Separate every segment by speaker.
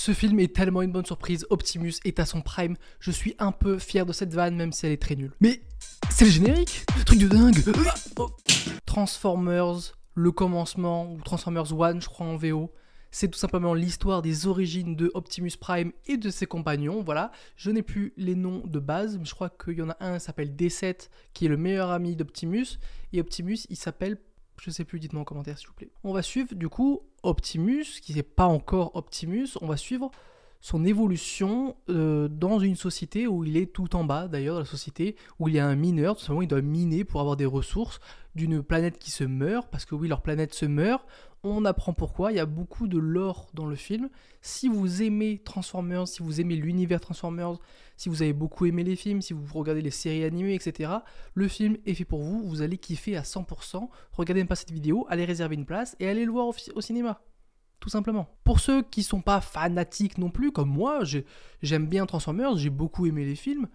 Speaker 1: Ce film est tellement une bonne surprise, Optimus est à son prime, je suis un peu fier de cette vanne même si elle est très nulle. Mais c'est le générique, truc de dingue. Transformers, le commencement, ou Transformers One je crois en VO, c'est tout simplement l'histoire des origines de Optimus Prime et de ses compagnons, voilà. Je n'ai plus les noms de base, mais je crois qu'il y en a un qui s'appelle D7, qui est le meilleur ami d'Optimus, et Optimus il s'appelle... Je sais plus, dites-moi en commentaire s'il vous plaît. On va suivre du coup Optimus, qui n'est pas encore Optimus, on va suivre son évolution dans une société où il est tout en bas d'ailleurs, la société où il y a un mineur, tout simplement il doit miner pour avoir des ressources d'une planète qui se meurt, parce que oui leur planète se meurt, on apprend pourquoi, il y a beaucoup de lore dans le film. Si vous aimez Transformers, si vous aimez l'univers Transformers, si vous avez beaucoup aimé les films, si vous regardez les séries animées, etc., le film est fait pour vous, vous allez kiffer à 100%. Regardez même pas cette vidéo, allez réserver une place et allez le voir au cinéma. Tout simplement. Pour ceux qui sont pas fanatiques non plus, comme moi, j'aime bien Transformers, j'ai beaucoup aimé les films.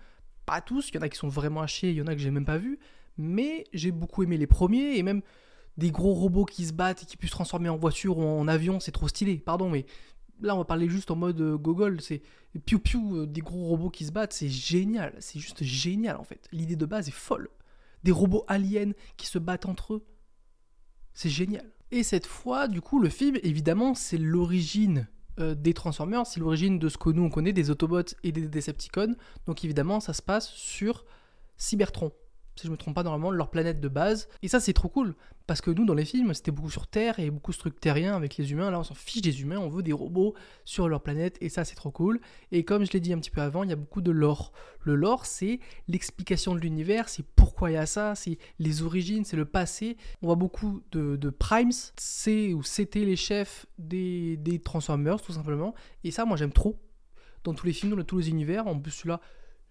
Speaker 1: Pas tous, il y en a qui sont vraiment à chier, il y en a que j'ai même pas vu. Mais j'ai beaucoup aimé les premiers, et même des gros robots qui se battent et qui puissent se transformer en voiture ou en avion, c'est trop stylé. Pardon, mais là on va parler juste en mode gogol, c'est piou-piou, des gros robots qui se battent, c'est génial. C'est juste génial en fait. L'idée de base est folle. Des robots aliens qui se battent entre eux, c'est génial. Et cette fois, du coup, le film, évidemment, c'est l'origine des Transformers, c'est l'origine de ce que nous on connaît, des Autobots et des Decepticons. Donc évidemment, ça se passe sur Cybertron. Si je me trompe pas, normalement, leur planète de base. Et ça, c'est trop cool, parce que nous, dans les films, c'était beaucoup sur Terre, et beaucoup ce truc terrien avec les humains. Là, on s'en fiche des humains, on veut des robots sur leur planète, et ça, c'est trop cool. Et comme je l'ai dit un petit peu avant, il y a beaucoup de lore. Le lore, c'est l'explication de l'univers, c'est pourquoi il y a ça, c'est les origines, c'est le passé. On voit beaucoup de Primes, c'est ou c'était les chefs des Transformers, tout simplement. Et ça, moi, j'aime trop. Dans tous les films, dans tous les univers, en plus, celui-là,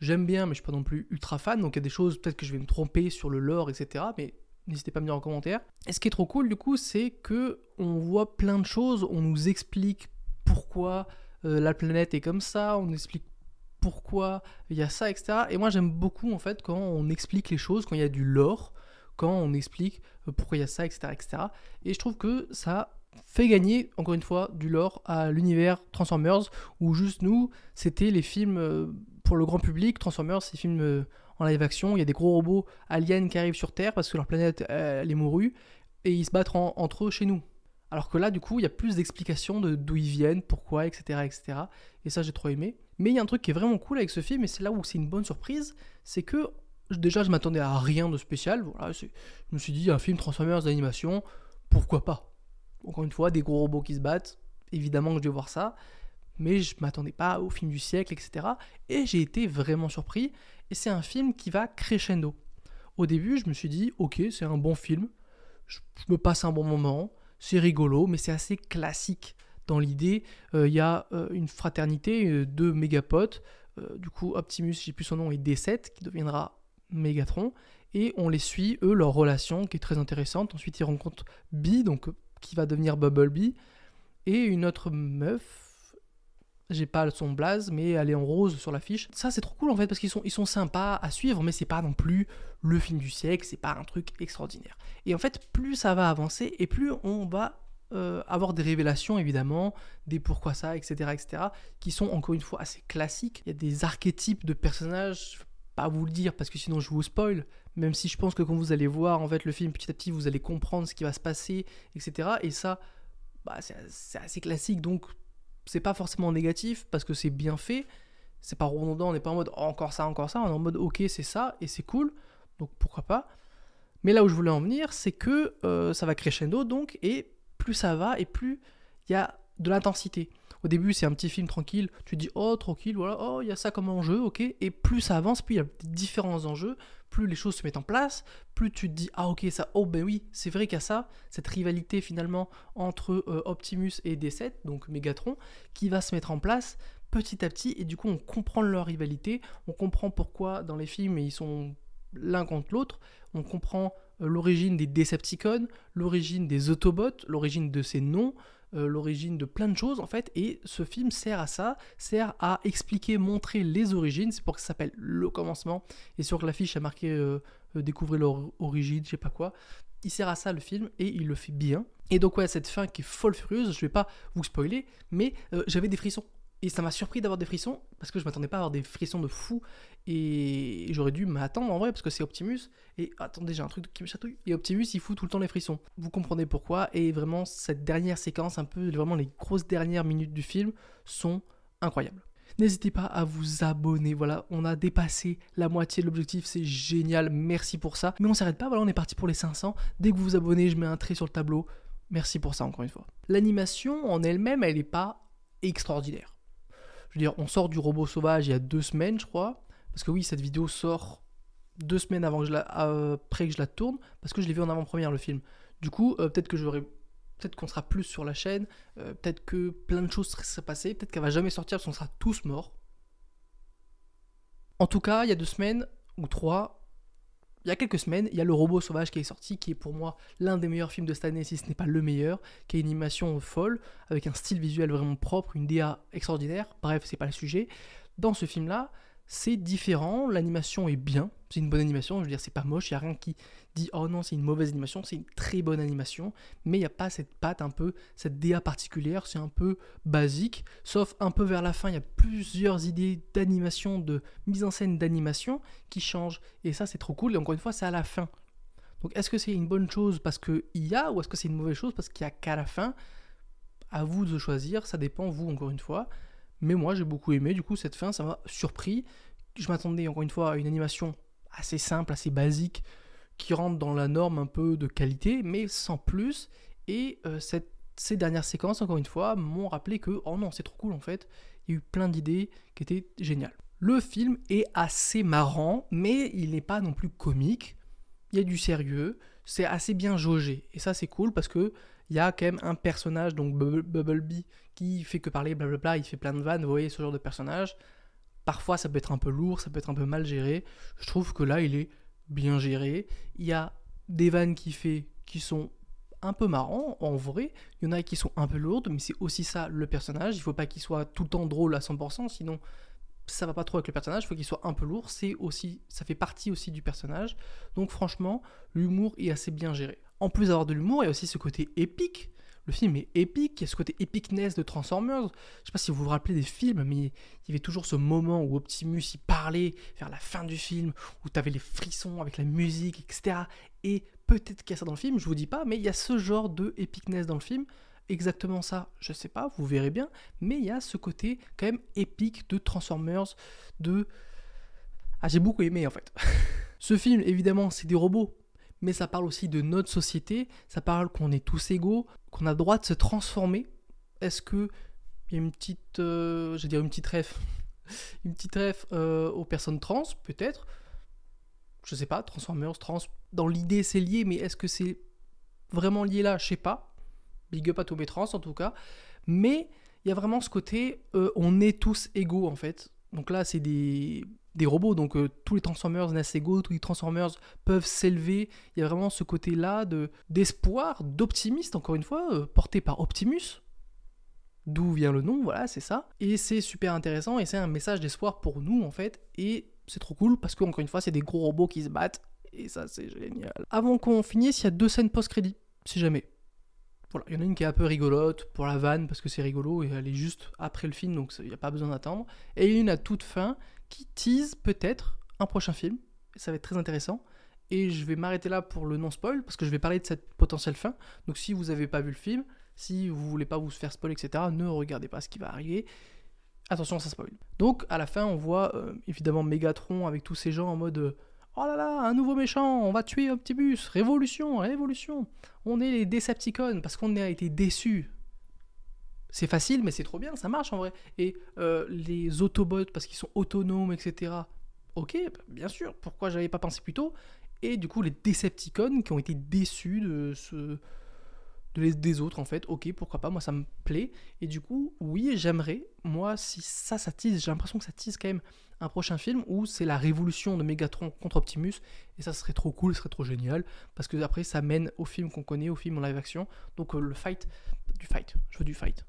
Speaker 1: j'aime bien, mais je suis pas non plus ultra fan, donc il y a des choses, peut-être que je vais me tromper sur le lore, etc. Mais n'hésitez pas à me dire en commentaire. Et ce qui est trop cool, du coup, c'est que on voit plein de choses, on nous explique pourquoi la planète est comme ça, on nous explique pourquoi il y a ça, etc. Et moi, j'aime beaucoup, en fait, quand on explique les choses, quand il y a du lore, quand on explique pourquoi il y a ça, etc., etc. Et je trouve que ça fait gagner, encore une fois, du lore à l'univers Transformers, où juste nous, c'était les films... pour le grand public, Transformers, c'est des films en live action, il y a des gros robots aliens qui arrivent sur Terre parce que leur planète elle est mourue, et ils se battent entre eux chez nous. Alors que là, du coup, il y a plus d'explications de d'où ils viennent, pourquoi, etc., etc. Et ça, j'ai trop aimé. Mais il y a un truc qui est vraiment cool avec ce film, et c'est là où c'est une bonne surprise, c'est que déjà, je m'attendais à rien de spécial. Voilà, je me suis dit, un film Transformers d'animation, pourquoi pas? Encore une fois, des gros robots qui se battent, évidemment que je vais voir ça. Mais je m'attendais pas au film du siècle, etc. Et j'ai été vraiment surpris, et c'est un film qui va crescendo. Au début, je me suis dit, ok, c'est un bon film, je me passe un bon moment, c'est rigolo, mais c'est assez classique dans l'idée. Il y a une fraternité, deux mégapotes, du coup Optimus, je sais plus son nom, et D7, qui deviendra Megatron, et on les suit, eux, leur relation, qui est très intéressante. Ensuite, ils rencontrent Bee, donc qui va devenir Bumblebee, et une autre meuf, j'ai pas son blaze, mais elle est en rose sur l'affiche. Ça, c'est trop cool en fait, parce qu'ils sont sympas à suivre, mais c'est pas non plus le film du siècle, c'est pas un truc extraordinaire. Et en fait, plus ça va avancer, et plus on va avoir des révélations, évidemment, des pourquoi ça, etc., etc., qui sont encore une fois assez classiques. Il y a des archétypes de personnages, je vais pas vous le dire, parce que sinon je vous spoil, même si je pense que quand vous allez voir en fait le film petit à petit, vous allez comprendre ce qui va se passer, etc., et ça, bah, c'est assez classique, donc c'est pas forcément négatif parce que c'est bien fait, c'est pas redondant, on n'est pas en mode oh, encore ça, on est en mode ok, c'est ça et c'est cool, donc pourquoi pas. Mais là où je voulais en venir, c'est que ça va crescendo donc, et plus ça va et plus il y a de l'intensité. Au début, c'est un petit film tranquille, tu te dis oh tranquille, voilà, oh il y a ça comme enjeu, ok, et plus ça avance, plus il y a différents enjeux, plus les choses se mettent en place, plus tu te dis ah ok ça, oh ben oui, c'est vrai qu'il y a ça, cette rivalité finalement entre Optimus et D7, donc Megatron, qui va se mettre en place petit à petit, et du coup on comprend leur rivalité, on comprend pourquoi dans les films ils sont l'un contre l'autre, on comprend l'origine des Decepticons, l'origine des Autobots, l'origine de ces noms, l'origine de plein de choses en fait, et ce film sert à ça, sert à expliquer, montrer les origines, c'est pour que ça s'appelle Le Commencement, et sur l'affiche il y a marqué découvrez leur origine, je sais pas quoi, il sert à ça le film, et il le fait bien, et donc ouais, cette fin qui est folle furieuse, je vais pas vous spoiler, mais j'avais des frissons. Et ça m'a surpris d'avoir des frissons, parce que je m'attendais pas à avoir des frissons de fou, et j'aurais dû m'attendre en vrai, parce que c'est Optimus, et attendez, j'ai un truc qui me chatouille, et Optimus il fout tout le temps les frissons. Vous comprenez pourquoi, et vraiment cette dernière séquence, un peu vraiment les grosses dernières minutes du film, sont incroyables. N'hésitez pas à vous abonner, voilà, on a dépassé la moitié de l'objectif, c'est génial, merci pour ça. Mais on s'arrête pas, voilà, on est parti pour les 500, dès que vous vous abonnez, je mets un trait sur le tableau, merci pour ça encore une fois. L'animation en elle-même, elle n'est pas extraordinaire. Je veux dire, on sort du robot sauvage il y a 2 semaines, je crois, parce que oui, cette vidéo sort 2 semaines après que je la tourne, parce que je l'ai vu en avant-première le film. Du coup, peut-être qu'on sera plus sur la chaîne, peut-être que plein de choses seraient passées, peut-être qu'elle va jamais sortir parce qu'on sera tous morts. En tout cas, il y a 2 semaines, ou 3, il y a quelques semaines, il y a Le Robot Sauvage qui est sorti, qui est pour moi l'un des meilleurs films de cette année, si ce n'est pas le meilleur, qui a une animation folle, avec un style visuel vraiment propre, une DA extraordinaire, bref, c'est pas le sujet. Dans ce film-là, c'est différent, l'animation est bien, c'est une bonne animation, je veux dire, c'est pas moche, il n'y a rien qui dit oh non, c'est une mauvaise animation, c'est une très bonne animation, mais il n'y a pas cette patte un peu, cette DA particulière, c'est un peu basique, sauf un peu vers la fin, il y a plusieurs idées d'animation, de mise en scène d'animation qui changent, et ça c'est trop cool, et encore une fois, c'est à la fin. Donc est-ce que c'est une bonne chose parce qu'il y a, ou est-ce que c'est une mauvaise chose parce qu'il n'y a qu'à la fin? À vous de choisir, ça dépend, vous, encore une fois. Mais moi, j'ai beaucoup aimé, du coup, cette fin, ça m'a surpris. Je m'attendais, encore une fois, à une animation assez simple, assez basique, qui rentre dans la norme un peu de qualité, mais sans plus. Et ces dernières séquences, encore une fois, m'ont rappelé que, oh non, c'est trop cool, en fait. Il y a eu plein d'idées qui étaient géniales. Le film est assez marrant, mais il n'est pas non plus comique. Il y a du sérieux, c'est assez bien jaugé. Et ça, c'est cool, parce que il y a quand même un personnage, donc Bumblebee, qui fait que parler, blablabla, il fait plein de vannes, vous voyez, ce genre de personnage. Parfois, ça peut être un peu lourd, ça peut être un peu mal géré. Je trouve que là, il est bien géré. Il y a des vannes qu'il fait qui sont un peu marrants, en vrai. Il y en a qui sont un peu lourdes, mais c'est aussi ça, le personnage. Il ne faut pas qu'il soit tout le temps drôle à 100%, sinon ça va pas trop avec le personnage. Il faut qu'il soit un peu lourd, ça fait partie aussi du personnage. Donc franchement, l'humour est assez bien géré. En plus d'avoir de l'humour, il y a aussi ce côté épique. Le film est épique, il y a ce côté epicness de Transformers. Je sais pas si vous vous rappelez des films, mais il y avait toujours ce moment où Optimus y parlait vers la fin du film, où tu avais les frissons avec la musique, etc. Et peut-être qu'il y a ça dans le film, je vous dis pas, mais il y a ce genre de epicness dans le film. Exactement ça, je sais pas, vous verrez bien, mais il y a ce côté quand même épique de Transformers, j'ai beaucoup aimé en fait. Ce film, évidemment, c'est des robots, mais ça parle aussi de notre société, ça parle qu'on est tous égaux, qu'on a le droit de se transformer. Est-ce que il y a une petite, une petite ref aux personnes trans, peut-être. Je sais pas, Transformers, trans, dans l'idée c'est lié, mais est-ce que c'est vraiment lié là? Je sais pas. Big up à tous mes trans en tout cas. Mais il y a vraiment ce côté, on est tous égaux en fait. Donc là, c'est des robots, donc tous les Transformers naissent égaux, tous les Transformers peuvent s'élever. Il y a vraiment ce côté-là d'espoir, d'optimiste, encore une fois, porté par Optimus. D'où vient le nom, voilà, c'est ça. Et c'est super intéressant, et c'est un message d'espoir pour nous, en fait. Et c'est trop cool, parce qu'encore une fois, c'est des gros robots qui se battent, et ça, c'est génial. Avant qu'on finisse, il y a 2 scènes post-crédit, si jamais. Voilà, il y en a une qui est un peu rigolote pour la vanne parce que c'est rigolo et elle est juste après le film donc il n'y a pas besoin d'attendre. Et une à toute fin qui tease peut-être un prochain film. Et ça va être très intéressant. Et je vais m'arrêter là pour le non-spoil parce que je vais parler de cette potentielle fin. Donc si vous n'avez pas vu le film, si vous voulez pas vous faire spoil, etc., ne regardez pas ce qui va arriver. Attention, ça spoil. Donc à la fin, on voit évidemment Megatron avec tous ces gens en mode oh là là, un nouveau méchant, on va tuer Optimus, révolution, révolution. On est les Decepticons parce qu'on a été déçus. C'est facile, mais c'est trop bien, ça marche en vrai. Et les Autobots parce qu'ils sont autonomes, etc. Ok, bien sûr, pourquoi j'avais pas pensé plus tôt? Et du coup, les Decepticons qui ont été déçus des autres en fait, ok, pourquoi pas, moi ça me plaît. Et du coup, oui, j'aimerais, moi, si ça tease, j'ai l'impression que ça tease quand même un prochain film où c'est la révolution de Megatron contre Optimus, et ça serait trop cool, ce serait trop génial, parce que après ça mène au film qu'on connaît, au film en live action, donc je veux du fight.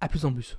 Speaker 1: À plus en plus.